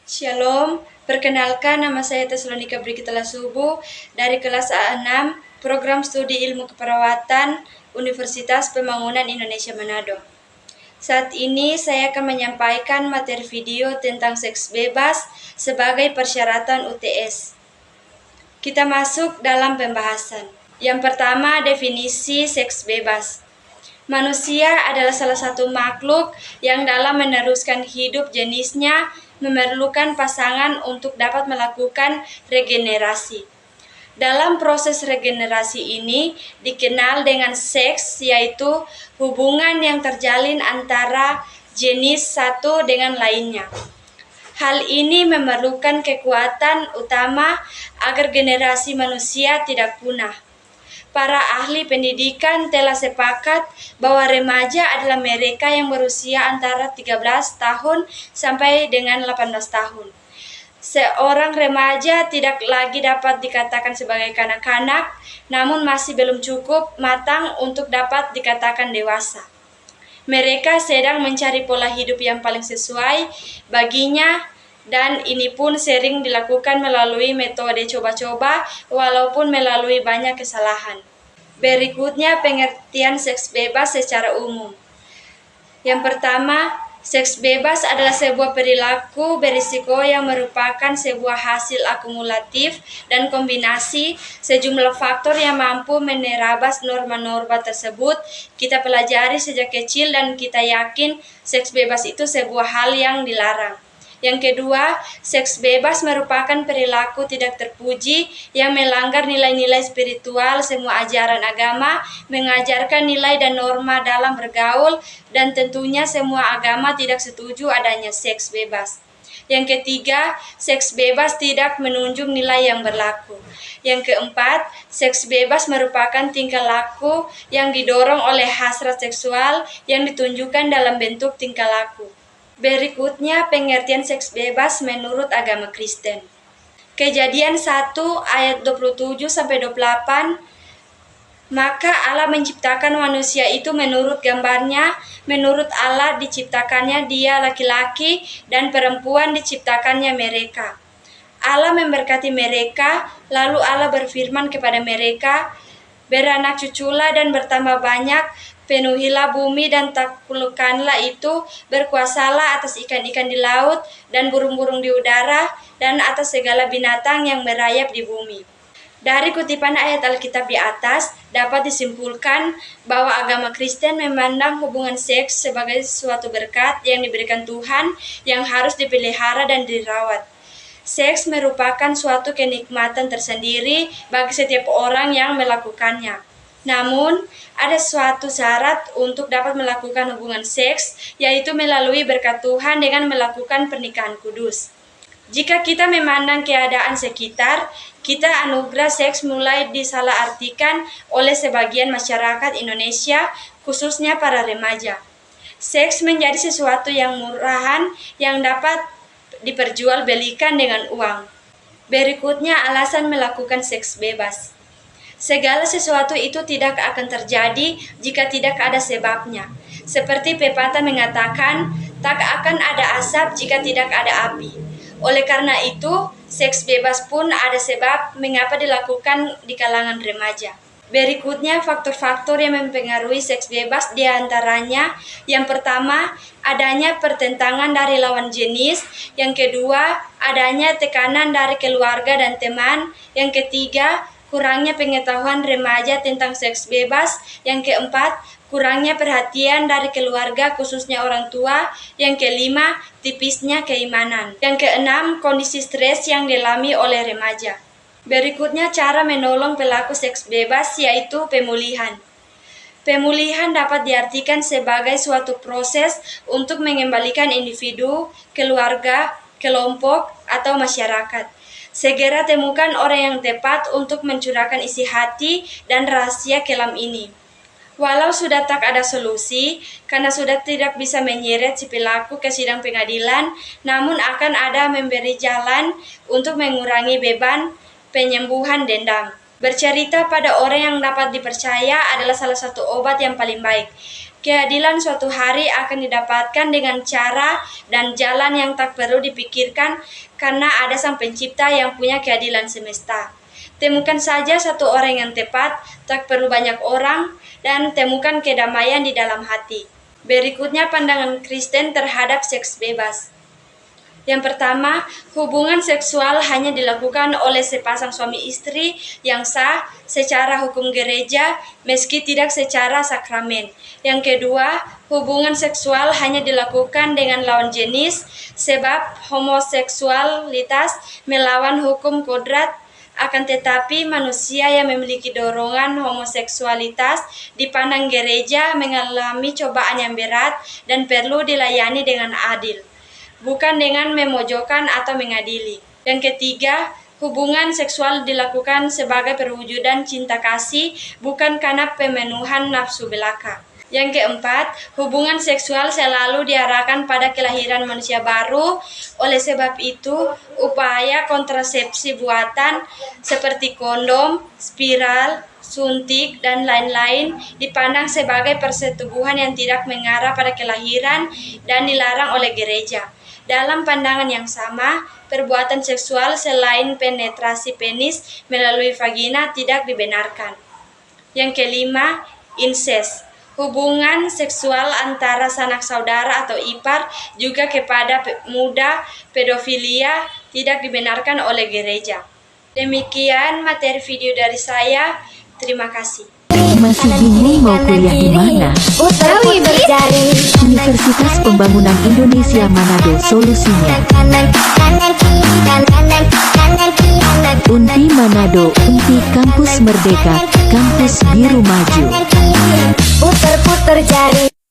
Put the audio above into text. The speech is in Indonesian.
Shalom, perkenalkan nama saya Tesalonika Brigitala Subuh dari kelas A6 Program Studi Ilmu Keperawatan Universitas Pembangunan Indonesia Manado. Saat ini saya akan menyampaikan materi video tentang seks bebas sebagai persyaratan UTS. Kita masuk dalam pembahasan. Yang pertama, definisi seks bebas. Manusia adalah salah satu makhluk yang dalam meneruskan hidup jenisnya memerlukan pasangan untuk dapat melakukan regenerasi. Dalam proses regenerasi ini dikenal dengan seks, yaitu hubungan yang terjalin antara jenis satu dengan lainnya. Hal ini memerlukan kekuatan utama agar generasi manusia tidak punah. Para ahli pendidikan telah sepakat bahwa remaja adalah mereka yang berusia antara 13 tahun sampai dengan 18 tahun. Seorang remaja tidak lagi dapat dikatakan sebagai kanak-kanak, namun masih belum cukup matang untuk dapat dikatakan dewasa. Mereka sedang mencari pola hidup yang paling sesuai baginya, dan ini pun sering dilakukan melalui metode coba-coba walaupun melalui banyak kesalahan. Berikutnya pengertian seks bebas secara umum. Yang pertama, seks bebas adalah sebuah perilaku berisiko yang merupakan sebuah hasil akumulatif dan kombinasi sejumlah faktor yang mampu menerabas norma-norma tersebut. Kita pelajari sejak kecil dan kita yakin seks bebas itu sebuah hal yang dilarang. Yang kedua, seks bebas merupakan perilaku tidak terpuji yang melanggar nilai-nilai spiritual. Semua ajaran agama mengajarkan nilai dan norma dalam bergaul, dan tentunya semua agama tidak setuju adanya seks bebas. Yang ketiga, seks bebas tidak menunjuk nilai yang berlaku. Yang keempat, seks bebas merupakan tingkah laku yang didorong oleh hasrat seksual yang ditunjukkan dalam bentuk tingkah laku. Berikutnya pengertian seks bebas menurut agama Kristen. Kejadian 1 ayat 27-28. Maka Allah menciptakan manusia itu menurut gambarnya, menurut Allah diciptakannya dia laki-laki dan perempuan diciptakannya mereka. Allah memberkati mereka, lalu Allah berfirman kepada mereka, beranak cuculah dan bertambah banyak, penuhilah bumi dan taklukkanlah itu, berkuasalah atas ikan-ikan di laut dan burung-burung di udara dan atas segala binatang yang merayap di bumi. Dari kutipan ayat Alkitab di atas dapat disimpulkan bahwa agama Kristen memandang hubungan seks sebagai suatu berkat yang diberikan Tuhan yang harus dipelihara dan dirawat. Seks merupakan suatu kenikmatan tersendiri bagi setiap orang yang melakukannya. Namun, ada suatu syarat untuk dapat melakukan hubungan seks, yaitu melalui berkat Tuhan dengan melakukan pernikahan kudus. Jika kita memandang keadaan sekitar, kita anugerah seks mulai disalahartikan oleh sebagian masyarakat Indonesia, khususnya para remaja. Seks menjadi sesuatu yang murahan yang dapat diperjualbelikan dengan uang. Berikutnya alasan melakukan seks bebas. Segala sesuatu itu tidak akan terjadi jika tidak ada sebabnya. Seperti pepatah mengatakan, tak akan ada asap jika tidak ada api. Oleh karena itu, seks bebas pun ada sebab mengapa dilakukan di kalangan remaja. Berikutnya faktor-faktor yang mempengaruhi seks bebas diantaranya, yang pertama, adanya pertentangan dari lawan jenis. Yang kedua, adanya tekanan dari keluarga dan teman. Yang ketiga, kurangnya pengetahuan remaja tentang seks bebas. Yang keempat, kurangnya perhatian dari keluarga khususnya orang tua. Yang kelima, tipisnya keimanan. Yang keenam, kondisi stres yang dialami oleh remaja. Berikutnya cara menolong pelaku seks bebas, yaitu pemulihan. Pemulihan dapat diartikan sebagai suatu proses untuk mengembalikan individu, keluarga, kelompok, atau masyarakat. Segera temukan orang yang tepat untuk mencurahkan isi hati dan rahasia kelam ini. Walau sudah tak ada solusi, karena sudah tidak bisa menyeret si pelaku ke sidang pengadilan, namun akan ada memberi jalan untuk mengurangi beban penyembuhan dendam. Bercerita pada orang yang dapat dipercaya adalah salah satu obat yang paling baik. Keadilan suatu hari akan didapatkan dengan cara dan jalan yang tak perlu dipikirkan karena ada Sang Pencipta yang punya keadilan semesta. Temukan saja satu orang yang tepat, tak perlu banyak orang, dan temukan kedamaian di dalam hati. Berikutnya pandangan Kristen terhadap seks bebas. Yang pertama, hubungan seksual hanya dilakukan oleh sepasang suami istri yang sah secara hukum gereja meski tidak secara sakramen. Yang kedua, hubungan seksual hanya dilakukan dengan lawan jenis sebab homoseksualitas melawan hukum kodrat. Akan tetapi manusia yang memiliki dorongan homoseksualitas dipandang gereja mengalami cobaan yang berat dan perlu dilayani dengan adil, bukan dengan memojokkan atau mengadili. Yang ketiga, hubungan seksual dilakukan sebagai perwujudan cinta kasih, bukan karena pemenuhan nafsu belaka. Yang keempat, hubungan seksual selalu diarahkan pada kelahiran manusia baru. Oleh sebab itu, upaya kontrasepsi buatan seperti kondom, spiral, suntik, dan lain-lain dipandang sebagai persetubuhan yang tidak mengarah pada kelahiran dan dilarang oleh gereja. Dalam pandangan yang sama, perbuatan seksual selain penetrasi penis melalui vagina tidak dibenarkan. Yang kelima, incest. Hubungan seksual antara sanak saudara atau ipar juga kepada muda pedofilia tidak dibenarkan oleh gereja. Demikian materi video dari saya. Terima kasih. Masih bingung mau kuliah di mana? Universitas Pembangunan Indonesia Manado solusinya. Unti Manado, Unti Kampus Merdeka, Kampus Biru Maju. Puter-puter jari.